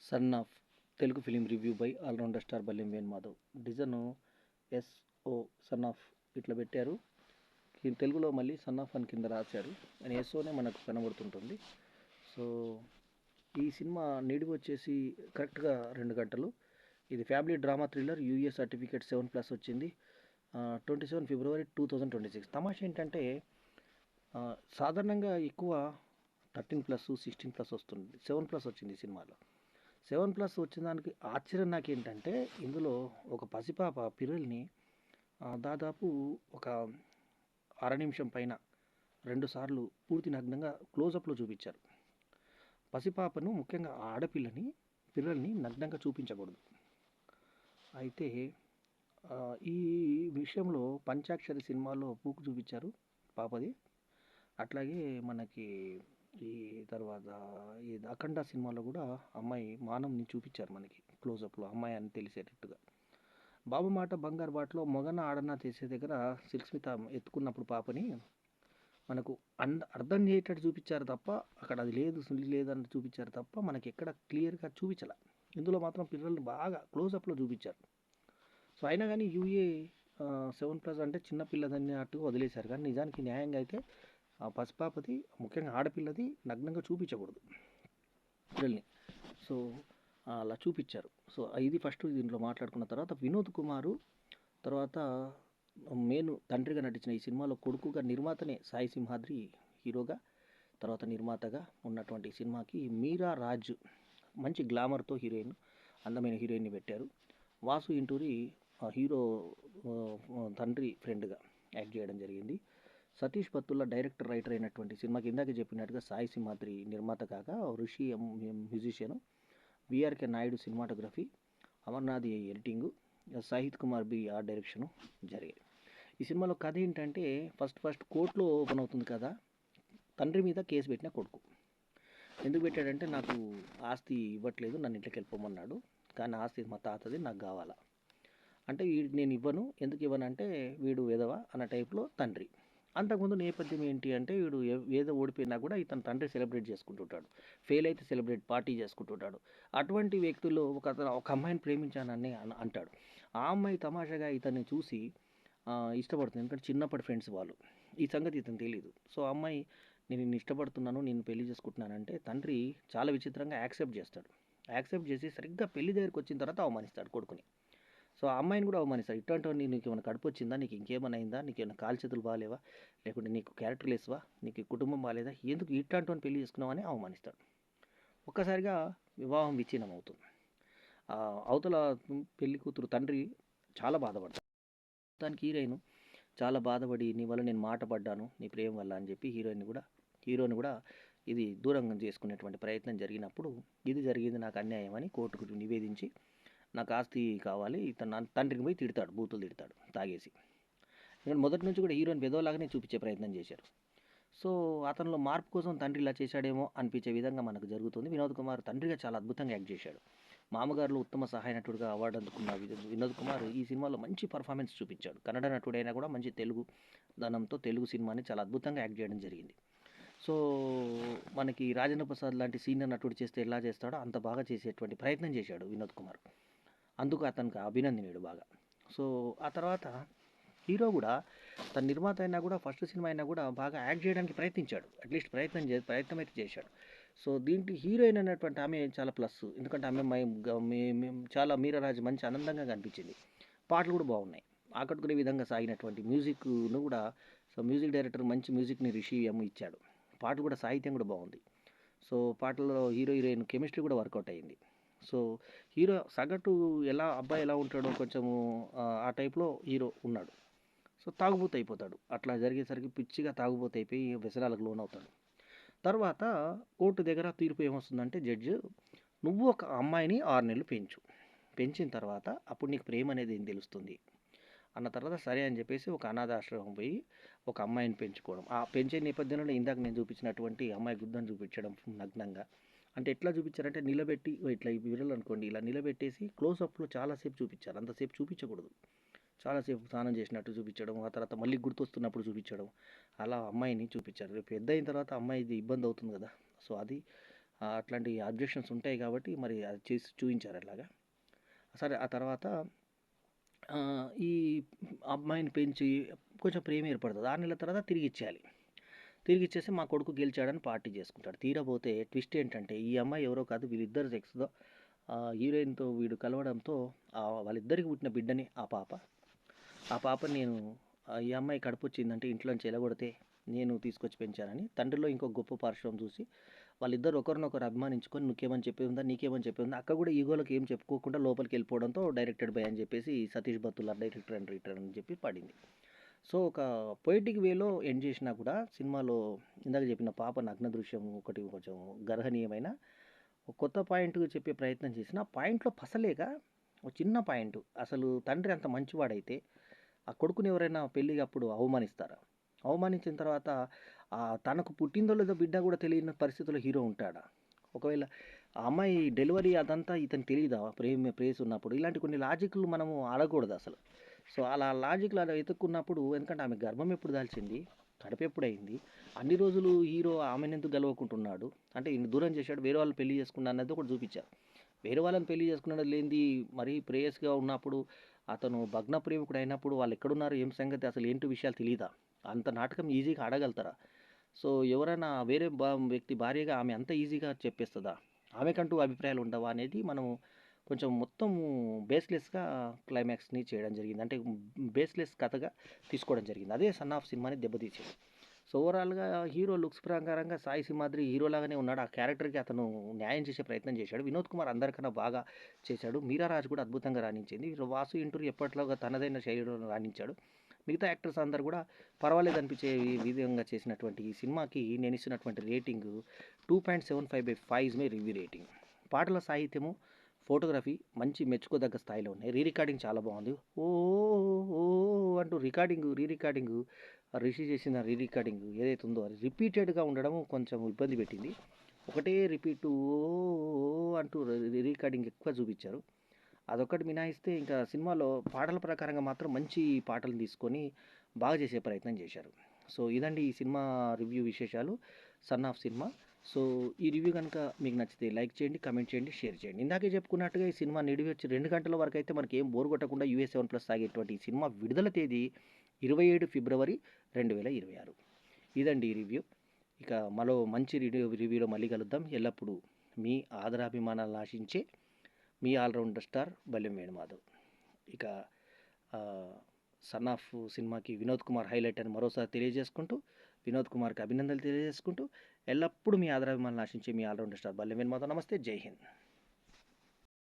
Sun of Telugu film review by allrounder star Balyam Venu Madhav. Design SO son of ఇట్లా పెట్టారు. తెలుగులో మళ్ళీ సన్ ఆఫ్ అని కింద రాశారు. అని ఎస్ఓనే మనకు కనబడుతుంటుంది. సో ఈ సినిమా నిడివి వచ్చేసి కరెక్ట్గా 2 గంటలు. ఇది family drama thriller. UA certificate 7+ వచ్చింది. 27 ఫిబ్రవరి 2026. తమాషా ఏంటంటే సాధారణంగా ఎక్కువ 13+, 16+ వస్తుంది. 7+ వచ్చింది ఈ సినిమాలో. 7+ వచ్చిన దానికి ఆశ్చర్యం నాకేంటంటే, ఇందులో ఒక పసిపాప పిల్లల్ని దాదాపు ఒక అర నిమిషం పైన 2 సార్లు పూర్తి నగ్నంగా క్లోజప్లో చూపించారు. పసిపాపను, ముఖ్యంగా పిల్లల్ని నగ్నంగా చూపించకూడదు. అయితే ఈ విషయంలో పంచాక్షరి సినిమాలో పూకు చూపించారు పాపది. అట్లాగే మనకి ఈ తర్వాత ఈ అఖండ సినిమాలో కూడా అమ్మాయి మానంని చూపించారు మనకి క్లోజప్లో, అమ్మాయి అని తెలిసేటట్టుగా. బాబు మాట బంగారు బాటలో మొగన ఆడన చేసే దగ్గర సిల్క్స్మిత ఎత్తుకున్నప్పుడు పాపని మనకు అర్థం చేసేటట్టు చూపించారు తప్ప, అక్కడ అది లేదు లేదని చూపించారు తప్ప మనకి ఎక్కడ క్లియర్గా చూపించాల. ఇందులో మాత్రం పిల్లల్ని బాగా క్లోజప్లో చూపించారు. సో అయినా కానీ యూఏ 7+ అంటే చిన్నపిల్లదని అట్టుగా వదిలేశారు. కానీ నిజానికి న్యాయంగా అయితే ఆ పసిపాపది, ముఖ్యంగా ఆడపిల్లది నగ్నంగా చూపించకూడదు పిల్లల్ని. సో అలా చూపించారు. సో ఇది ఫస్ట్ దీంట్లో మాట్లాడుకున్న తర్వాత వినోద్ కుమారు తర్వాత మెయిన్ తండ్రిగా నటించిన ఈ సినిమాలో కొడుకుగా నిర్మాతనే సాయి సింహాద్రి హీరోగా, తర్వాత నిర్మాతగా ఉన్నటువంటి సినిమాకి మీరా రాజ్ మంచి గ్లామర్తో హీరోయిన్, అందమైన హీరోయిన్ని పెట్టారు. వాసు ఇంటూరి హీరో తండ్రి ఫ్రెండ్గా యాక్ట్ చేయడం జరిగింది. సతీష్ పత్తుల్లా డైరెక్టర్, రైటర్ అయినటువంటి సినిమాకి ఇందాక చెప్పినట్టుగా సాయి సింహాద్రి నిర్మాత కాగా, Rishi musician, VRK Naidu cinematography, Amarnath editing, Sahith Kumar B art direction జరిగాయి. ఈ సినిమాలో కథ ఏంటంటే ఫస్ట్ కోర్టులో ఓపెన్ అవుతుంది కదా. తండ్రి మీద కేసు పెట్టిన కొడుకు ఎందుకు పెట్టాడంటే, నాకు ఆస్తి ఇవ్వట్లేదు, నన్ను ఇంట్లోకి వెళ్ళిపోమన్నాడు, కానీ ఆస్తి మా తాతది, నాకు కావాలా అంటే నేను ఇవ్వను. ఎందుకు ఇవ్వనంటే వీడు విధవ అన్న టైప్లో తండ్రి. అంతకుముందు నేపథ్యం ఏంటి అంటే, వీడు ఏదో ఓడిపోయినా కూడా ఇతను తండ్రి సెలబ్రేట్ చేసుకుంటుంటాడు, ఫెయిల్ అయితే సెలబ్రేట్ పార్టీ చేసుకుంటుంటాడు. అటువంటి వ్యక్తుల్లో ఒక అమ్మాయిని ప్రేమించానని అంటాడు. ఆ అమ్మాయి తమాషాగా ఇతన్ని చూసి ఇష్టపడుతుంది. ఎందుకంటే చిన్నప్పటి ఫ్రెండ్స్ వాళ్ళు. ఈ సంగతి ఇతను తెలియదు. సో అమ్మాయి, నేను నిన్ను ఇష్టపడుతున్నాను, నేను పెళ్లి చేసుకుంటున్నానంటే తండ్రి చాలా విచిత్రంగా యాక్సెప్ట్ చేస్తాడు. యాక్సెప్ట్ చేసి సరిగ్గా పెళ్లి దగ్గరికి వచ్చిన తర్వాత అవమానిస్తాడు కొడుకుని. సో ఆ అమ్మాయిని కూడా అవమానిస్తాడు. ఇట్లాంటివన్నీ నీకు ఏమైనా కడుపు వచ్చిందా, నీకు ఇంకేమైనా అయిందా, నీకు ఏమైనా కాలు చేతులు బాగాలేవా, లేకుంటే నీకు క్యారెక్టర్ లేస్వా, నీకు కుటుంబం బాగాలేదా, ఎందుకు ఇట్లాంటివని పెళ్లి చేసుకున్నావని అవమానిస్తాడు. ఒక్కసారిగా వివాహం విచ్ఛిన్నం అవుతుంది. అవతల పెళ్లి కూతురు తండ్రి చాలా బాధపడతాడు. దానికి హీరోయిన్ చాలా బాధపడి, నీ వల్ల నేను మాట పడ్డాను నీ ప్రేమ వల్ల అని చెప్పి హీరోని కూడా ఇది దూరంగా చేసుకునేటువంటి ప్రయత్నం జరిగినప్పుడు, ఇది జరిగింది నాకు అన్యాయం అని కోర్టుకు నివేదించి, నాకు ఆస్తి కావాలి, ఇతను తండ్రిని పోయి తిడతాడు, బూతులు తిడతాడు తాగేసి. ఎందుకంటే మొదటి నుంచి కూడా హీరోయిన్ బెదవలాగానే చూపించే ప్రయత్నం చేశారు. సో అతనిలో మార్పు కోసం తండ్రి ఇలా చేశాడేమో అనిపించే విధంగా మనకు జరుగుతుంది. వినోద్ కుమార్ తండ్రిగా చాలా అద్భుతంగా యాక్ట్ చేశాడు. మామగారులో ఉత్తమ సహాయ నటుడిగా అవార్డు అందుకున్న వినోద్ కుమార్ ఈ సినిమాలో మంచి పర్ఫార్మెన్స్ చూపించాడు. కన్నడ నటుడైనా కూడా మంచి తెలుగు ధనంతో తెలుగు సినిమాని చాలా అద్భుతంగా యాక్ట్ చేయడం జరిగింది. సో మనకి రాజేంద్ర ప్రసాద్ లాంటి సీనియర్ నటుడు చేస్తే ఎలా చేస్తాడో అంత బాగా చేసేటువంటి ప్రయత్నం చేశాడు వినోద్ కుమార్. అందుకు అతనికి అభినందనీయుడు బాగా. సో ఆ తర్వాత హీరో కూడా తన నిర్మాత అయినా కూడా, ఫస్ట్ సినిమా అయినా కూడా బాగా యాక్ట్ చేయడానికి ప్రయత్నించాడు. అట్లీస్ట్ ప్రయత్నం అయితే చేశాడు. సో దీంట్లో హీరోయిన్ అనేటువంటి ఆమె చాలా ప్లస్. ఎందుకంటే ఆమె చాలా మీరారాజు మంచి ఆనందంగా కనిపించింది. పాటలు కూడా బాగున్నాయి. ఆకట్టుకునే విధంగా సాగినటువంటి మ్యూజిక్ను కూడా, సో మ్యూజిక్ డైరెక్టర్ మంచి మ్యూజిక్ని రిషి ఇచ్చాడు. పాటలు కూడా, సాహిత్యం కూడా బాగుంది. సో పాటల్లో హీరోయిన్ కెమిస్ట్రీ కూడా వర్కౌట్ అయ్యింది. సో హీరో సగటు అబ్బాయి ఎలా ఉంటాడో కొంచెము ఆ టైప్లో హీరో ఉన్నాడు. సో తాగుబోతు అయిపోతాడు. అట్లా జరిగేసరికి పిచ్చిగా తాగుబోతు అయిపోయి వ్యసనాలకు లోనవుతాడు. తర్వాత కోర్టు దగ్గర తీర్పు ఏమొస్తుందంటే, జడ్జి నువ్వు ఒక అమ్మాయిని 6 నెలలు పెంచిన తర్వాత అప్పుడు నీకు ప్రేమ అనేది ఏం తెలుస్తుంది అన్న తర్వాత సరే అని చెప్పేసి ఒక అనాథాశ్రమం పోయి ఒక అమ్మాయిని పెంచుకోవడం. ఆ పెంచే నేపథ్యంలో ఇందాక నేను చూపించినటువంటి అమ్మాయి గుద్దను చూపించడం నగ్నంగా. అంటే ఎట్లా చూపించారంటే, నిలబెట్టి ఇట్లా విరలు అనుకోండి, ఇలా నిలబెట్టేసి క్లోజప్లో చాలాసేపు చూపించారు. అంతసేపు చూపించకూడదు. చాలాసేపు స్నానం చేసినట్టు చూపించడం, ఆ తర్వాత మళ్ళీ గుర్తొస్తున్నప్పుడు చూపించడం, అలా అమ్మాయిని చూపించారు. రేపు పెద్ద అయిన తర్వాత అమ్మాయిది ఇబ్బంది అవుతుంది కదా. సో అది అట్లాంటి అబ్జెక్షన్స్ ఉంటాయి కాబట్టి మరి అది చేసి చూయించారు అలాగా. సరే ఆ తర్వాత ఈ అమ్మాయిని పెంచి కొంచెం ప్రేమ ఏర్పడుతుంది. 6 నెలల తర్వాత తిరిగిచ్చేయాలి. తిరిగిచ్చేసి మా కొడుకు గెలిచాడని పార్టీ చేసుకుంటాడు. తీరబోతే ట్విస్ట్ ఏంటంటే ఈ అమ్మాయి ఎవరో కాదు, వీళ్ళిద్దరు సెక్స్‌తో హీరోయిన్‌తో వీడు కలవడంతో వాళ్ళిద్దరికి పుట్టిన బిడ్డని ఆ పాపని నేను ఈ అమ్మాయి కడుపొచ్చిందంటే ఇంట్లోంచి ఎలగొడితే నేను తీసుకొచ్చి పెంచానని తండ్రిలో ఇంకో గొప్ప పార్శ్వం చూసి వాళ్ళిద్దరు ఒకరినొకరు అభిమానించుకొని నీకేమని చెప్పేది ఉందా, నీకేమని చెప్పేది ఉందా, అక్క కూడా ఈగోలకు ఏం చెప్పుకోకుండా లోపలికి వెళ్ళిపోవడంతో డైరెక్టెడ్ బై అని చెప్పేసి Satish Battula director and writer అని చెప్పి పడింది. సో ఒక పొయిటిక్ వేలో ఎండ్ చేసినా కూడా సినిమాలో ఇందాక చెప్పిన పాప నగ్న దృశ్యం ఒకటి కొంచెం గర్హనీయమైన ఒక కొత్త పాయింట్ చెప్పే ప్రయత్నం చేసిన పాయింట్లో పసలేక ఒక చిన్న పాయింట్, అసలు తండ్రి అంత మంచివాడైతే ఆ కొడుకుని ఎవరైనా పెళ్ళికి అప్పుడు అవమానిస్తారా? అవమానించిన తర్వాత తనకు పుట్టిందో లేదో బిడ్డ కూడా తెలియని పరిస్థితుల్లో హీరో ఉంటాడా? ఒకవేళ ఆ అమ్మాయి డెలివరీ అదంతా ఇతనికి తెలీదా ప్రేయసి ఉన్నప్పుడు? ఇలాంటి కొన్ని లాజిక్‌లు మనము అడగకూడదు అసలు. సో, అలా లాజిక్‌లు అలా వెతుక్కున్నప్పుడు ఎందుకంటే ఆమె గర్భం ఎప్పుడు దాల్చింది? కడుపెప్పుడయింది? అన్ని రోజులు హీరో ఆమెనెందుకు గెలవకుంటున్నాడు? అంటే ఈయన్ని దూరం చేశాడు, వేరే వాళ్ళని పెళ్లి చేసుకున్నా అన్నది ఒకటి చూపిచ్చారు. వేరే వాళ్ళని పెళ్లి చేసుకున్నాడు లేనిది మరీ ప్రేయస్‌గా ఉన్నప్పుడు, అతను భగ్న ప్రేమికుడు అయినప్పుడు వాళ్ళెక్కడున్నారు? ఏం సంగతి? అసలు ఏంటి విషయాలు తెలీదా? అంత నాటకం ఈజీగా ఆడగలుగుతారా? సో, ఎవరైనా వేరే వ్యక్తి భార్యగా ఆమె అంత ఈజీగా చెప్పేస్తదా? ఆమెకంటూ అభిప్రాయాలు ఉండవా? అనేది మనం కొంచెం మొత్తం బేస్‌లెస్‌గా క్లైమాక్స్‌ని చేయడం జరిగింది. అంటే బేస్‌లెస్ కథగా తీసుకోవడం జరిగింది. అదే 'సన్ ఆఫ్' సినిమాని దెబ్బతీసింది. సో, ఓవరాల్‌గా హీరో లుక్స్ ప్రకారంగా సాయి సింహాద్రి హీరోలాగానే ఉన్నాడు. ఆ క్యారెక్టర్‌కి అతను న్యాయం చేసే ప్రయత్నం చేశాడు. వినోద్ కుమార్ అందరికన్నా బాగా చేశాడు. మీరా రాజ్ కూడా అద్భుతంగా రాణించింది. వాసు ఇంటూరి ఎప్పట్లాగా తనదైన శైలిలో రాణించాడు. మిగతా యాక్టర్స్ అందరూ కూడా పర్వాలేదు అనిపించే విధంగా చేసినటువంటి ఈ సినిమాకి నేను ఇచ్చినటువంటి rating 2.75/5 is my review rating. పాటల సాహిత్యము, ఫోటోగ్రఫీ మంచి మెచ్చుకోదగ్గ స్థాయిలో ఉన్నాయి. రికార్డింగ్ చాలా బాగుంది. ఓ ఓ అంటూ రికార్డింగు రిషి చేసిన రికార్డింగ్ ఏదైతే ఉందో అది రిపీటెడ్గా ఉండడం కొంచెం ఇబ్బంది పెట్టింది. ఒకటే రిపీటు ఓ అంటూ రికార్డింగ్ ఎక్కువ చూపించారు. అదొక్కటి మినహాయిస్తే ఇంకా సినిమాలో పాటల ప్రకారంగా మాత్రం మంచి పాటలు తీసుకొని బాగా చేసే ప్రయత్నం చేశారు. సో ఇదండి ఈ సినిమా రివ్యూ విశేషాలు 'సన్ ఆఫ్' సినిమా. సో ఈ రివ్యూ కనుక మీకు నచ్చితే లైక్ చేయండి, కమెంట్ చేయండి, షేర్ చేయండి. ఇందాకే చెప్పుకున్నట్టుగా ఈ సినిమా నిడివి వచ్చి 2 గంటల వరకు అయితే మనకి ఏం బోర్ కొట్టకుండా US7+ సాగేటువంటి ఈ సినిమా విడుదల తేదీ 27 ఫిబ్రవరి 2026. ఇదండి ఈ రివ్యూ. ఇక మరో మంచి రివ్యూలో మళ్ళీ కలుద్దాం. ఎల్లప్పుడూ మీ ఆదరాభిమానాలను ఆశించే మీ ఆల్రౌండర్ స్టార్ బల్లెం వేణుమాధవ్. ఇక 'సన్ ఆఫ్' సినిమాకి వినోద్ కుమార్ హైలైట్ అని మరోసారి తెలియజేసుకుంటూ, వినోద్ కుమార్కి అభినందనలు తెలియజేసుకుంటూ, ఎల్లప్పుడూ మీ ఆదరాభిమానాలను ఆశించే మీ ఆల్రౌండర్ స్టార్ బల్లెం వేణుమాధవ్. నమస్తే, జై హింద్.